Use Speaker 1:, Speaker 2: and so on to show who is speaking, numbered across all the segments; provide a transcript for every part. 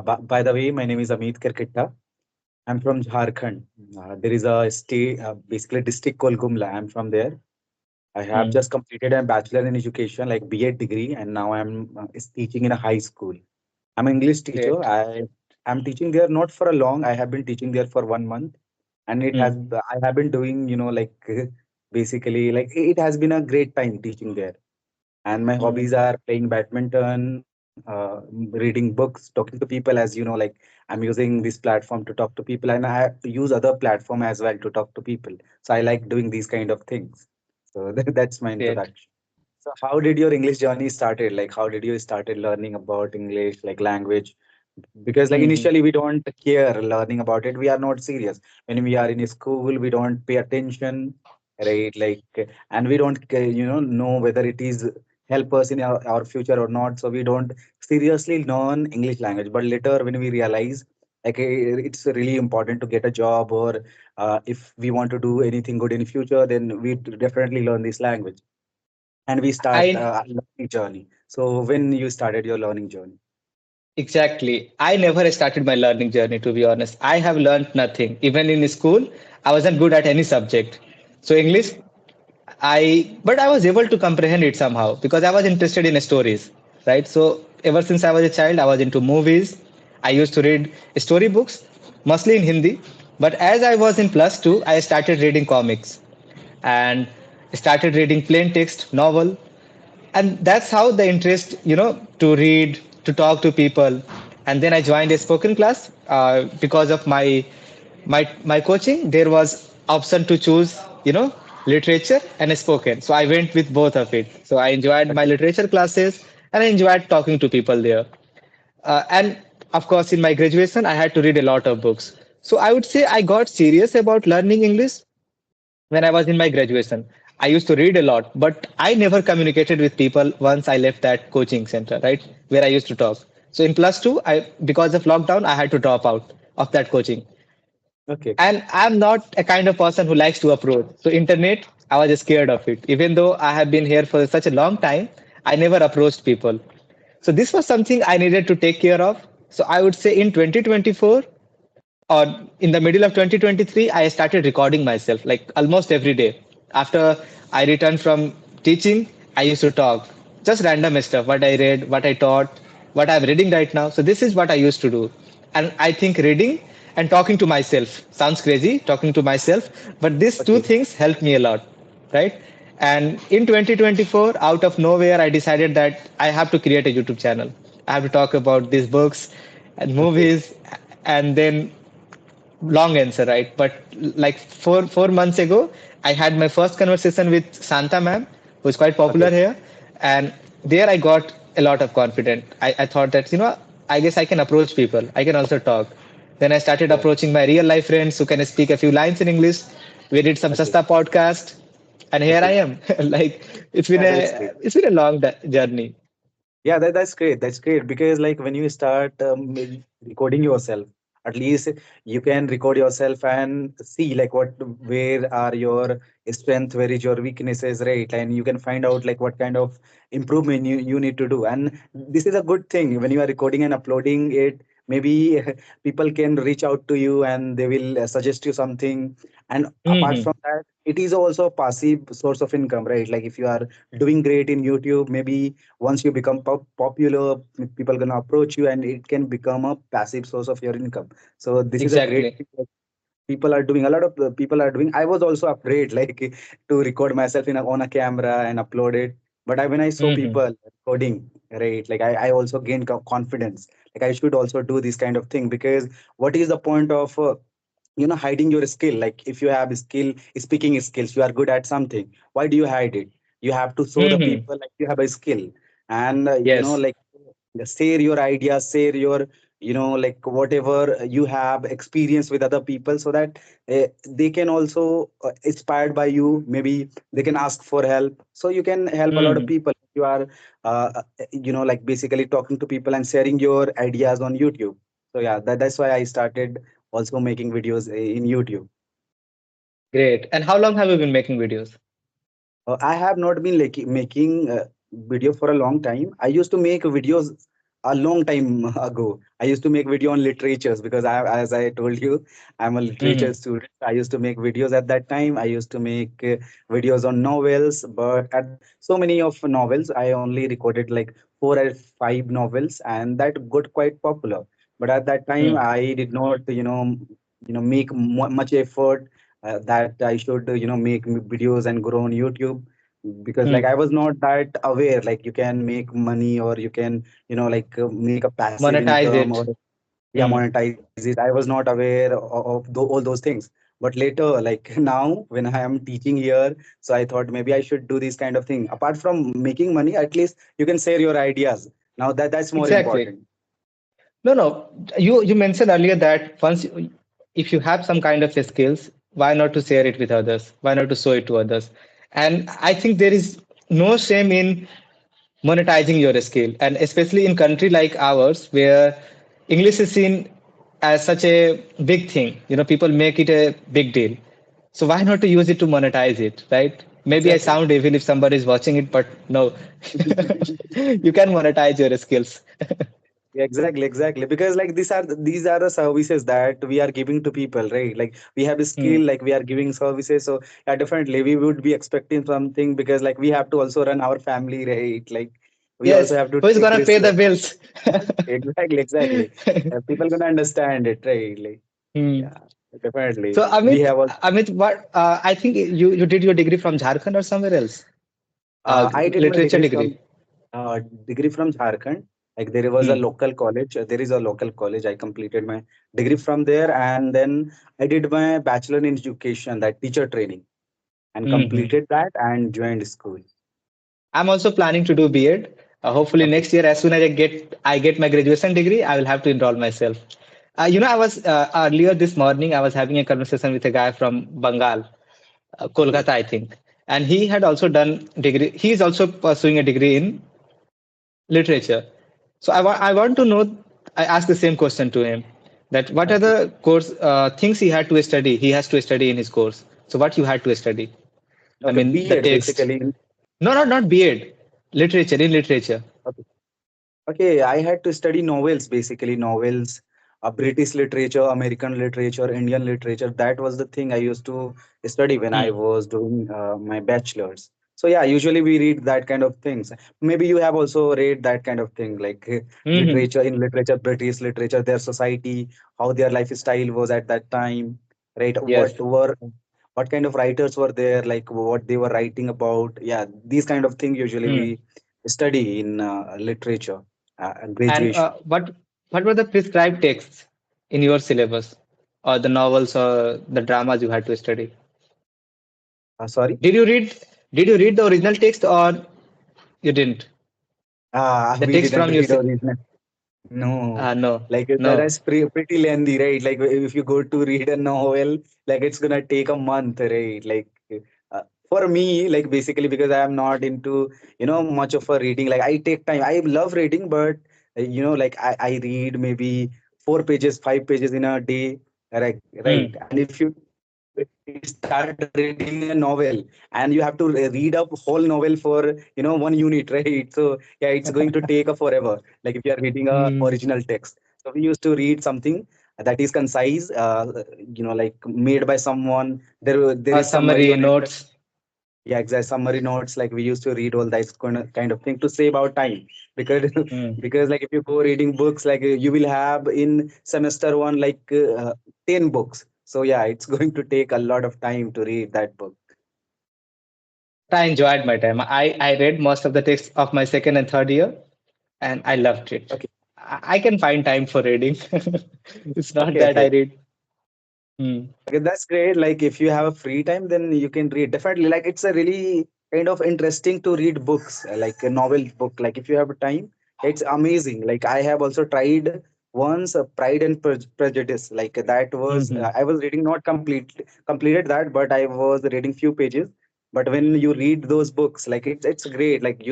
Speaker 1: By the way, my name is Amit Kerketta. I'm from Jharkhand. There is a state, basically district called Gumla. I'm from there. I have
Speaker 2: Hmm.
Speaker 1: just completed a bachelor in education, like B.Ed degree, and now I'm is teaching in a high school. I'm an English teacher.
Speaker 2: Great.
Speaker 1: I'm teaching there not for a long. I have been teaching there for 1 month, and
Speaker 2: Hmm.
Speaker 1: I have been doing like basically like it has been a great time teaching there. And my
Speaker 2: Hmm.
Speaker 1: hobbies are playing badminton, reading books, talking to people. As you know, like I'm using this platform to talk to people, and I have to use other platform as well to talk to people. So I like doing these kind of things. So that's my
Speaker 2: Great.
Speaker 1: introduction. So how did your English journey started? Like how did you started learning about English, like language? Because like
Speaker 2: Hmm.
Speaker 1: initially we don't care learning about it. We are not serious. When we are in a school, we don't pay attention, right? Like and we don't know whether it is help us in our future or not. So we don't seriously learn English language. But later when we realize like it's really important to get a job or if we want to do anything good in future, then we definitely learn this language and we start
Speaker 2: I
Speaker 1: a learning journey. So when you started your learning journey?
Speaker 2: exactly. I never started my learning journey, to be honest. I have learned nothing. Even in school, I wasn't good at any subject. So English, but I was able to comprehend it somehow because I was interested in stories, right? So ever since I was a child, I was into movies. I used to read storybooks, mostly in Hindi. But as I was in plus two, I started reading comics and started reading plain text novel, and that's how the interest, to read, to talk to people. And then I joined a spoken class because of my coaching. There was option to choose, literature and spoken, so I went with both of it. So I enjoyed my
Speaker 1: Okay.
Speaker 2: literature classes and I enjoyed talking to people there. And of course, in my graduation I had to read a lot of books. So I would say I got serious about learning English when I was in my graduation. I used to read a lot, but I never communicated with people once I left that coaching center, right, where I used to talk. So in plus two, because of lockdown, I had to drop out of that coaching.
Speaker 1: Okay.
Speaker 2: And I'm not a kind of person who likes to approach. So internet, I was scared of it. Even though I have been here for such a long time, I never approached people. So this was something I needed to take care of. So I would say in 2024, or in the middle of 2023, I started recording myself like almost every day. After I returned from teaching, I used to talk just random stuff, what I read, what I taught, what I'm reading right now. So this is what I used to do. And I think reading and talking to myself sounds crazy, talking to myself, but these two
Speaker 1: Okay.
Speaker 2: things helped me a lot, right? And in 2024, out of nowhere, I decided that I have to create a YouTube channel. I have to talk about these books and
Speaker 1: Okay.
Speaker 2: movies. And then long answer, right? But like four months ago, I had my first conversation with Santa ma'am, who's quite popular
Speaker 1: Okay.
Speaker 2: here, and there I got a lot of confidence. I thought that I guess I can approach people. I can also talk. Then I started
Speaker 1: Yeah.
Speaker 2: approaching my real life friends who can speak a few lines in English. We did some
Speaker 1: Okay.
Speaker 2: Sasta podcast, and here I
Speaker 1: Okay.
Speaker 2: am. Like
Speaker 1: Yeah, that's great.
Speaker 2: it's been a long journey.
Speaker 1: Yeah, that's great. That's great because like when you start recording yourself, at least you can record yourself and see like where are your strength, where is your weaknesses, right? And you can find out like what kind of improvement you need to do. And this is a good thing when you are recording and uploading it. Maybe people can reach out to you and they will suggest you something. And apart
Speaker 2: Hmm.
Speaker 1: from that, it is also a passive source of income, right? Like if you are doing great in YouTube, maybe once you become popular, people gonna approach you and it can become a passive source of your income. So this is a great
Speaker 2: Exactly.
Speaker 1: thing that people are doing. A lot of people are doing. I was also afraid like to record myself on a camera and upload it, but when I saw
Speaker 2: Hmm.
Speaker 1: people recording, right, like I also gained confidence, like I should also do this kind of thing. Because what is the point of hiding your skill? Like if you have skill, speaking skills, you are good at something, why do you hide it? You have to show the
Speaker 2: Hmm.
Speaker 1: people like you have a skill. And
Speaker 2: Yes.
Speaker 1: like share your ideas, share your like whatever you have experience with other people, so that they can also inspired by you. Maybe they can ask for help, so you can help a lot of
Speaker 2: Hmm.
Speaker 1: people. You are like basically talking to people and sharing your ideas on YouTube. So yeah, that's why I started also making videos in YouTube.
Speaker 2: Great. And how long have you been making videos?
Speaker 1: I have not been like making video for a long time. I used to make videos a long time ago. I used to make video on literatures because as I told you, I'm a literature
Speaker 2: Hmm.
Speaker 1: student. I used to make videos at that time. I used to make videos on novels, but at so many of novels, I only recorded like 4 or 5 novels, and that got quite popular. But at that time,
Speaker 2: Hmm.
Speaker 1: I did not, make much effort that I should, make videos and grow on YouTube, because like I
Speaker 2: Hmm.
Speaker 1: was not that aware like you can make money, or you can make a passive
Speaker 2: Monetize
Speaker 1: income, or
Speaker 2: it.
Speaker 1: yeah,
Speaker 2: Hmm.
Speaker 1: monetize it. I was not aware of all those things. But later, like now when I am teaching here, so I thought maybe I should do this kind of thing. Apart from making money, at least you can share your ideas. Now that's more
Speaker 2: Exactly.
Speaker 1: important.
Speaker 2: No, no. You mentioned earlier that if you have some kind of skills, why not to share it with others? Why not to show it to others? And I think there is no shame in monetizing your skill, and especially in country like ours where English is seen as such a big thing. People make it a big deal. So why not to use it to monetize it, right? Maybe I
Speaker 1: Exactly.
Speaker 2: sound evil if somebody is watching it, but no, you can monetize your skills.
Speaker 1: Yeah, exactly, exactly. Because like these are the services that we are giving to people, right? Like we have a
Speaker 2: Hmm.
Speaker 1: skill, like we are giving services. So yeah, definitely we would be expecting something, because like we have to also run our family, right? Like we also
Speaker 2: Yes,
Speaker 1: have to
Speaker 2: who is
Speaker 1: take
Speaker 2: gonna pay
Speaker 1: this.
Speaker 2: the bills?
Speaker 1: Exactly, exactly. People gonna understand it, right? Like
Speaker 2: Hmm.
Speaker 1: yeah, definitely.
Speaker 2: So
Speaker 1: We
Speaker 2: Amit,
Speaker 1: have also.
Speaker 2: Amit, what I think you did your degree from Jharkhand or somewhere else?
Speaker 1: I did my
Speaker 2: Literature degree.
Speaker 1: degree from Jharkhand. Like there was a
Speaker 2: Hmm.
Speaker 1: local college. There is a local college. I completed my degree from there, and then I did my bachelor in education, that teacher training, and
Speaker 2: Hmm.
Speaker 1: completed that and joined school.
Speaker 2: I'm also planning to do B.Ed. Hopefully
Speaker 1: Okay.
Speaker 2: next year, as soon as I get my graduation degree, I will have to enroll myself. I was earlier this morning, I was having a conversation with a guy from Bengal,
Speaker 1: Okay.
Speaker 2: Kolkata, I think, and he had also done degree. He is also pursuing a degree in literature. So I want to know. I asked the same question to him that what are
Speaker 1: Okay.
Speaker 2: the course things he had to study. He has to study in his course. So what you had to study? I
Speaker 1: Okay.
Speaker 2: mean the
Speaker 1: B.Ed
Speaker 2: text.
Speaker 1: basically.
Speaker 2: No, not B.Ed. Literature in literature.
Speaker 1: Okay. Okay, I had to study novels, basically novels, British literature, American literature, Indian literature. That was the thing I used to study when I
Speaker 2: Hmm.
Speaker 1: was doing my bachelor's. So yeah, usually we read that kind of things. Maybe you have also read that kind of thing, like
Speaker 2: Hmm.
Speaker 1: literature in literature, British literature, their society, how their lifestyle was at that time, right?
Speaker 2: Yes.
Speaker 1: What kind of writers were there, like what they were writing about. Yeah, these kind of things usually
Speaker 2: Hmm.
Speaker 1: we study in literature
Speaker 2: And
Speaker 1: graduation.
Speaker 2: what were the prescribed texts in your syllabus, or the novels or the dramas you had to study?
Speaker 1: Sorry?
Speaker 2: Did you read? Did you read the original text or you didn't? The
Speaker 1: We
Speaker 2: text
Speaker 1: didn't
Speaker 2: from your.
Speaker 1: read original. No,
Speaker 2: No,
Speaker 1: like
Speaker 2: no.
Speaker 1: that's pretty lengthy, right? Like if you go to read a novel, like it's gonna take a month, right? Like for me, like basically because I am not into, much of a reading. Like I take time. I love reading, but like I read maybe 4 pages, 5 pages in a day, right? Right.
Speaker 2: Hmm.
Speaker 1: And if you start reading a novel and you have to read a whole novel for 1 unit, right? So yeah, it's going to take a forever. Like if you are reading a
Speaker 2: Hmm.
Speaker 1: original text, so we used to read something that is concise, like made by someone. There
Speaker 2: Or
Speaker 1: is summary
Speaker 2: summary
Speaker 1: on it.
Speaker 2: notes.
Speaker 1: Yeah, exact summary notes. Like we used to read all that kind of thing to save our time, because
Speaker 2: Hmm.
Speaker 1: because like if you go reading books, like you will have in semester one like 10 books. So yeah, it's going to take a lot of time to read that book.
Speaker 2: But I enjoyed my time. I read most of the texts of my second and third year, and I loved it.
Speaker 1: Okay,
Speaker 2: I can find time for reading. It's not
Speaker 1: okay,
Speaker 2: that I
Speaker 1: okay.
Speaker 2: read. Hmm.
Speaker 1: Okay, that's great. Like if you have a free time, then you can read. Definitely, like it's a really kind of interesting to read books, like a novel book. Like if you have time, it's amazing. Like I have also tried once Pride and Prejudice. Like that was
Speaker 2: Hmm.
Speaker 1: I was reading, not completed that, but I was reading few pages. But when you read those books, like it's great. Like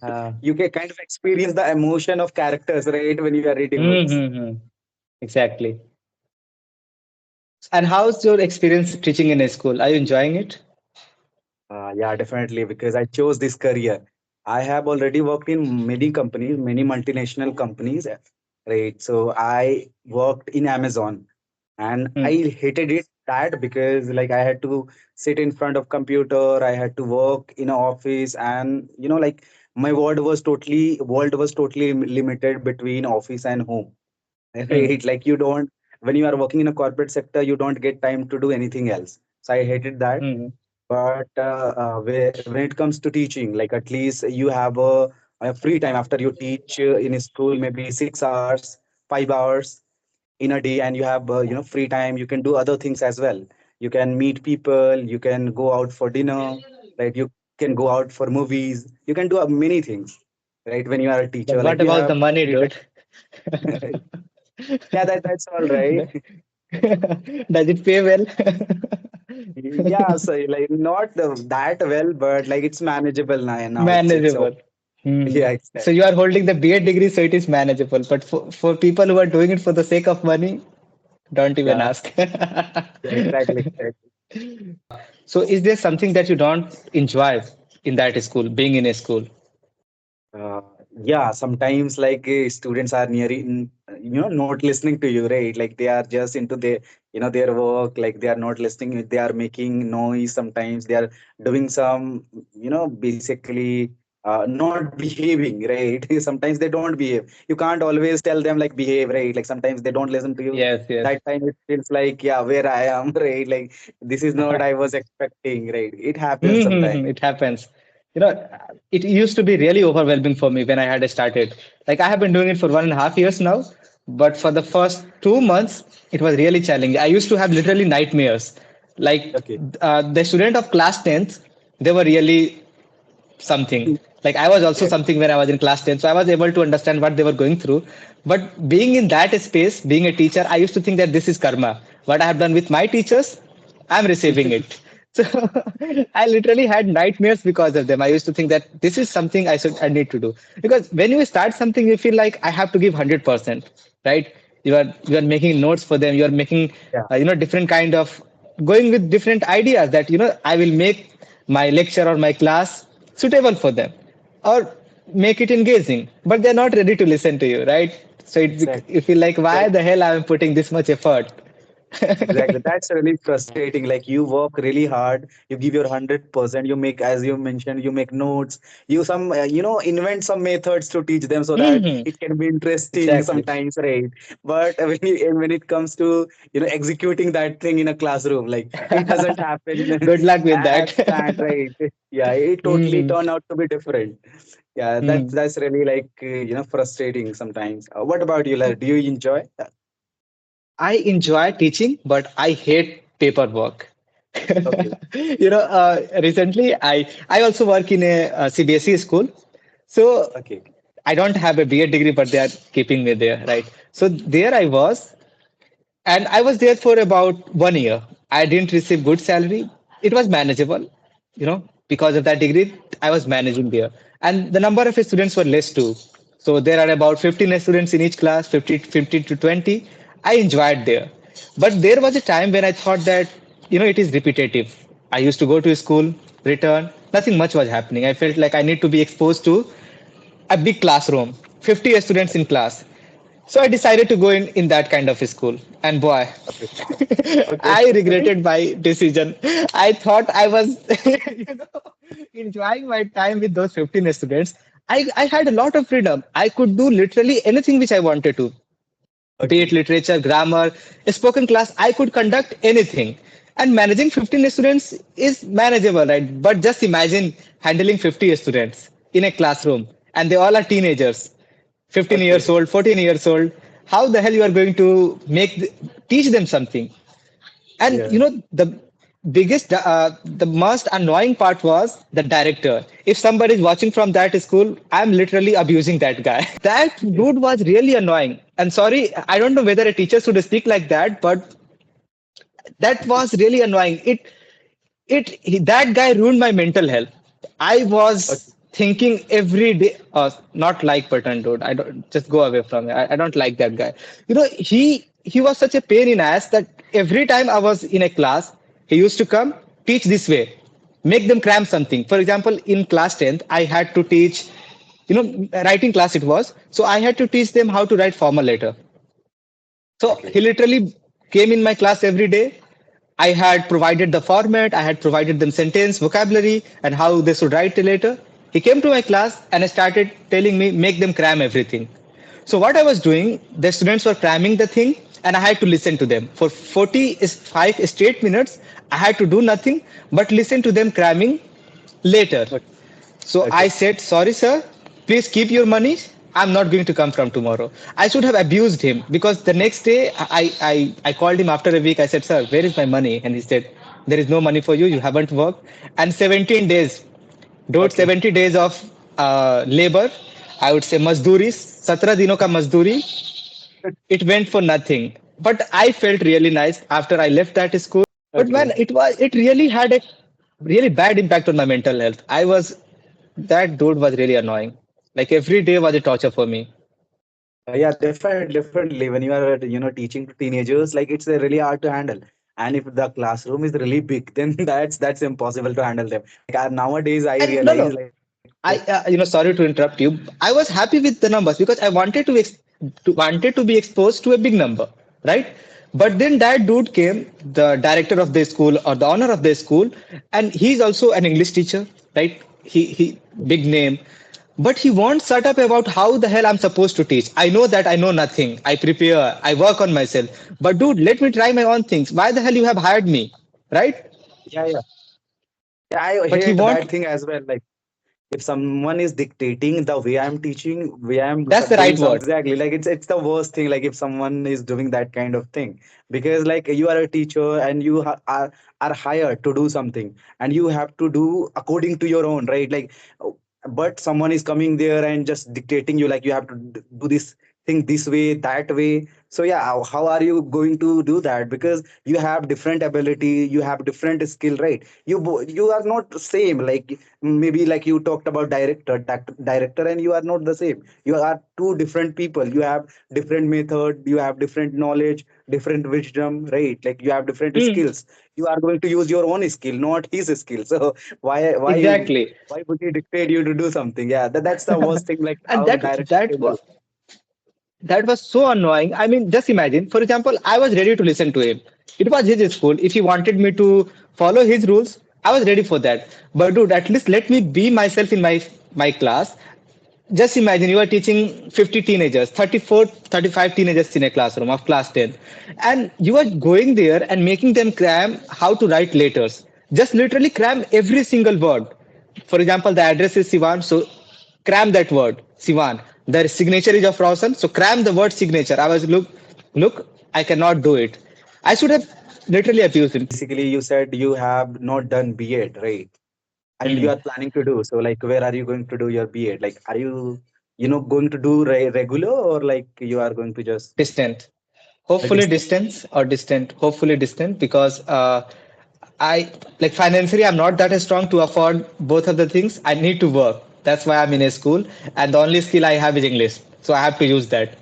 Speaker 2: Uh,
Speaker 1: you can kind of experience the emotion of characters, right? When you are reading books.
Speaker 2: hmm. Exactly. And how's your experience teaching in a school? Are you enjoying it?
Speaker 1: Yeah, definitely, because I chose this career. I have already worked in many companies, many multinational companies, right? So I worked in Amazon, and I
Speaker 2: Hmm.
Speaker 1: hated it that because like I had to sit in front of computer, I had to work in an office, and like my world was totally limited between office and home.
Speaker 2: Hmm.
Speaker 1: Right? Like you don't, when you are working in a corporate sector, you don't get time to do anything else. So I hated that.
Speaker 2: Hmm.
Speaker 1: But when it comes to teaching, like at least you have a free time after you teach in a school, maybe 6 hours, 5 hours in a day, and you have free time. You can do other things as well. You can meet people. You can go out for dinner. Right? You can go out for movies. You can do many things. Right? When you are a
Speaker 2: But
Speaker 1: teacher,
Speaker 2: what
Speaker 1: like you
Speaker 2: about the
Speaker 1: have
Speaker 2: money,
Speaker 1: free time.
Speaker 2: dude?
Speaker 1: Yeah, that's all right.
Speaker 2: Does it pay well?
Speaker 1: Yeah, so like not that well, but like it's manageable now. It's
Speaker 2: Manageable.
Speaker 1: okay.
Speaker 2: Hmm.
Speaker 1: Yeah,
Speaker 2: So
Speaker 1: exactly.
Speaker 2: you are holding the BA degree, so it is manageable. But for people who are doing it for the sake of money, don't even
Speaker 1: Yeah,
Speaker 2: ask.
Speaker 1: yeah, exactly.
Speaker 2: So is there something that you don't enjoy in that school, being in a school?
Speaker 1: Uh, yeah, sometimes like students are nearing, not listening to you, right? Like they are just into their work. Like they are not listening. They are making noise. Sometimes they are doing some, basically not behaving, right? Sometimes they don't behave. You can't always tell them like behave, right? Like sometimes they don't listen to you.
Speaker 2: Yes, yes.
Speaker 1: That time it feels like, yeah, where I am, right? Like this is not I was expecting, right? It happens sometimes.
Speaker 2: It happens. You know, it used to be really overwhelming for me when I had started. Like I have been doing it for 1.5 years now, but for the first 2 months, it was really challenging. I used to have literally nightmares. Like
Speaker 1: Okay.
Speaker 2: the student of class 10th, they were really something. Like I was also
Speaker 1: Yeah.
Speaker 2: something when I was in class 10, so I was able to understand what they were going through. But being in that space, being a teacher, I used to think that this is karma. What I have done with my teachers, I'm receiving it. So I literally had nightmares because of them. I used to think that this is something I need to do. Because when you start something, you feel like I have to give 100%, right? You are making notes for them. You are making
Speaker 1: Yeah.
Speaker 2: different kind of going with different ideas that I will make my lecture or my class suitable for them or make it engaging, but they're not ready to listen to you, right? So
Speaker 1: Exactly.
Speaker 2: you feel like, why
Speaker 1: Like
Speaker 2: the hell I'm putting this much effort?
Speaker 1: exactly. That's really frustrating. Like you work really hard, you give your 100%, you make, as you mentioned, you make notes, you some invent some methods to teach them so that
Speaker 2: Mhm.
Speaker 1: it can be interesting
Speaker 2: Exactly.
Speaker 1: sometimes, right? But when it comes to executing that thing in a classroom, like it doesn't happen
Speaker 2: Good luck with
Speaker 1: as
Speaker 2: that.
Speaker 1: planned, right? Yeah, it totally
Speaker 2: Mhm.
Speaker 1: turned out to be different. Yeah, that's
Speaker 2: Mhm.
Speaker 1: that's really like frustrating sometimes. What about you? Like, do you enjoy that?
Speaker 2: I enjoy teaching, but I hate paperwork.
Speaker 1: Okay,
Speaker 2: Recently I also work in a CBSE school, so
Speaker 1: okay,
Speaker 2: I don't have a BA degree, but they are keeping me there, right? So there I was, and I was there for about 1 year. I didn't receive good salary. It was manageable, because of that degree. I was managing there, and the number of students were less too. So there are about 15 students in each class, 50 to 20. I enjoyed there, but there was a time when I thought that it is repetitive. I used to go to school, return, nothing much was happening. I felt like I need to be exposed to a big classroom, 50 students in class. So I decided to go in that kind of a school. And boy,
Speaker 1: okay, okay.
Speaker 2: I regretted my decision. I thought I was enjoying my time with those 15 students. I had a lot of freedom. I could do literally anything which I wanted to, be it
Speaker 1: Okay,
Speaker 2: literature, grammar, a spoken class. I could conduct anything. And managing 15 students is manageable, right? But just imagine handling 50 students in a classroom, and they all are teenagers, 15 years
Speaker 1: okay.
Speaker 2: old, 14 years old. How the hell you are going to teach them something? And
Speaker 1: Yeah.
Speaker 2: the most annoying part was the director. If somebody is watching from that school, I'm literally abusing that guy. That dude was really annoying. And sorry, I don't know whether a teacher should speak like that, but that was really annoying. That guy ruined my mental health. I
Speaker 1: Okay,
Speaker 2: was thinking every day, not like button dude. I don't just go away from it. I don't like that guy. He was such a pain in ass that every time I was in a class, he used to come teach this way. make them cram something. For example, in class 10th, I had to teach, writing class it was. So I had to teach them how to write formal letter. So he
Speaker 1: Okay.
Speaker 2: literally came in my class every day. I had provided the format, I had provided them sentence, vocabulary, and how they should write a letter. He came to my class and started telling me, make them cram everything. So what I was doing, the students were cramming the thing, and I had to listen to them. For 45 straight minutes, I had to do nothing but listen to them cramming later.
Speaker 1: Okay.
Speaker 2: So I
Speaker 1: Okay.
Speaker 2: said, sorry, sir, please keep your money. I'm not going to come from tomorrow. I should have abused him because the next day I called him after a week. I said, sir, where is my money? And he said, there is no money for you. You haven't worked. And 17 days, dude,
Speaker 1: Okay.
Speaker 2: 70 days of labor, I would say mazduri, 17 dino ka mazduri, it went for nothing. But I felt really nice after I left that school. But man,
Speaker 1: Okay.
Speaker 2: it really had a really bad impact on my mental health. That dude was really annoying. Like every day was a torture for me.
Speaker 1: Yeah, definitely. When you are, teaching to teenagers, like it's really hard to handle. And if the classroom is really big, then that's impossible to handle them. Like nowadays, I
Speaker 2: And no,
Speaker 1: realize,
Speaker 2: no,
Speaker 1: like,
Speaker 2: sorry to interrupt you. I was happy with the numbers because I wanted wanted to be exposed to a big number, right? But then that dude came, the director of the school or the owner of the school, and he's also an English teacher, right? He big name, but he won't shut up about how the hell I'm supposed to teach. I know that I know nothing. I prepare, I work on myself. But dude, let me try my own things. Why the hell you have hired me, right?
Speaker 1: yeah, yeah, yeah. I
Speaker 2: But he
Speaker 1: hate
Speaker 2: won't.
Speaker 1: that thing as well. Like if someone is dictating the way I'm teaching, way I'm
Speaker 2: That's the
Speaker 1: doing
Speaker 2: right
Speaker 1: something,
Speaker 2: word.
Speaker 1: exactly. Like it's the worst thing. Like if someone is doing that kind of thing, because like you are a teacher and you are hired to do something, and you have to do according to your own, right? Like, but someone is coming there and just dictating you, like you have to do this thing this way, that way. So yeah, how are you going to do that? Because you have different ability, you have different skill, right? You are not same. Like maybe like you talked about director, and you are not the same. You are two different people. You have different method, you have different knowledge, different wisdom, right? Like you have different
Speaker 2: Hmm,
Speaker 1: skills. You are going to use your own skill, not his skill. So
Speaker 2: exactly.
Speaker 1: why would he dictate you to do something? Yeah, that's the worst thing, like
Speaker 2: And
Speaker 1: how the director
Speaker 2: that
Speaker 1: can do.
Speaker 2: that was so annoying. I mean, just imagine, for example, I was ready to listen to him. It was his school. If he wanted me to follow his rules, I was ready for that. But dude, at least let me be myself in my class. Just imagine you are teaching 50 teenagers, 34, 35 teenagers in a classroom of class 10. And you are going there and making them cram how to write letters. Just literally cram every single word. For example, the address is Sivan, so cram that word, Sivan. The signature is of Rawson, so cram the word signature. I was, look, I cannot do it. I should have literally abused him.
Speaker 1: Basically, you said you have not done B.Ed, right? And you
Speaker 2: Hmm.
Speaker 1: are planning to do. So like, where are you going to do your B.Ed? Like, are you, going to do regular, or like you are going to just
Speaker 2: Distant. Hopefully
Speaker 1: distance?
Speaker 2: distance or distant. Hopefully distant because I like financially I'm not that strong to afford both of the things. I need to work. That's why I'm in a school, and the only skill I have is English, so I have to use that.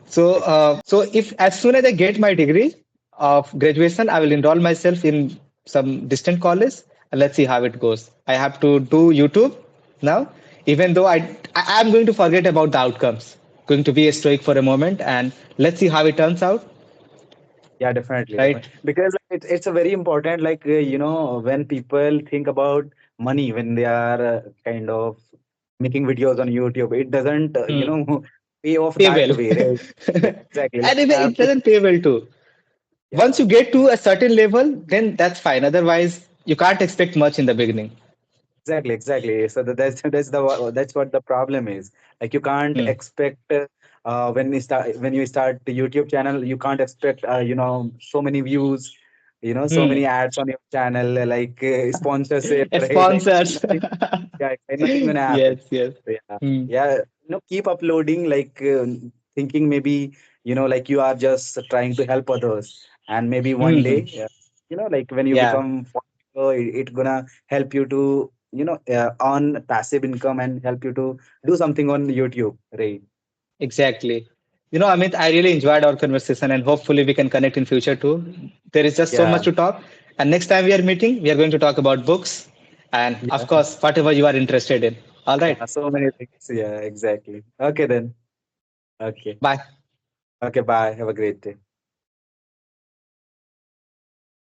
Speaker 2: So if as soon as I get my degree of graduation, I will enroll myself in some distant college, and let's see how it goes. I have to do YouTube now, even though I'm going to forget about the outcomes. Going to be a stoic for a moment, and let's see how it turns out.
Speaker 1: Yeah, definitely,
Speaker 2: Right?
Speaker 1: definitely. Because like, it's a very important, like, when people think about money, when they are kind of making videos on YouTube, it doesn't,
Speaker 2: Hmm.
Speaker 1: pay off
Speaker 2: Pay
Speaker 1: that
Speaker 2: well,
Speaker 1: way, right? Exactly. Like
Speaker 2: and
Speaker 1: you
Speaker 2: even
Speaker 1: have
Speaker 2: it
Speaker 1: to,
Speaker 2: doesn't pay well too. Once
Speaker 1: yeah.
Speaker 2: you get to a certain level, then that's fine. Otherwise, you can't expect much in the beginning.
Speaker 1: Exactly, exactly. So that's what the problem is. Like you can't
Speaker 2: Hmm.
Speaker 1: expect, when you start the YouTube channel, you can't expect, so many views, so
Speaker 2: Hmm.
Speaker 1: many ads on your channel, like sponsorship, right? Like
Speaker 2: Sponsors.
Speaker 1: nothing, yeah, nothing gonna happen.
Speaker 2: Yes, yes.
Speaker 1: So, yeah,
Speaker 2: Hmm.
Speaker 1: yeah. Keep uploading, like thinking maybe, like you are just trying to help others, and maybe one
Speaker 2: Hmm.
Speaker 1: day, like when you
Speaker 2: Yeah,
Speaker 1: become popular, it gonna help you to earn passive income and help you to do something on YouTube, right?
Speaker 2: exactly. Amit, I really enjoyed our conversation and hopefully we can connect in future too. There is just so
Speaker 1: Yeah,
Speaker 2: much to talk. And next time we are meeting, we are going to talk about books and of
Speaker 1: Yeah.
Speaker 2: course, whatever you are interested in. All right.
Speaker 1: Yeah. So many things. Yeah. Exactly. Okay then. Okay.
Speaker 2: Bye.
Speaker 1: Okay. Bye. Have a great day.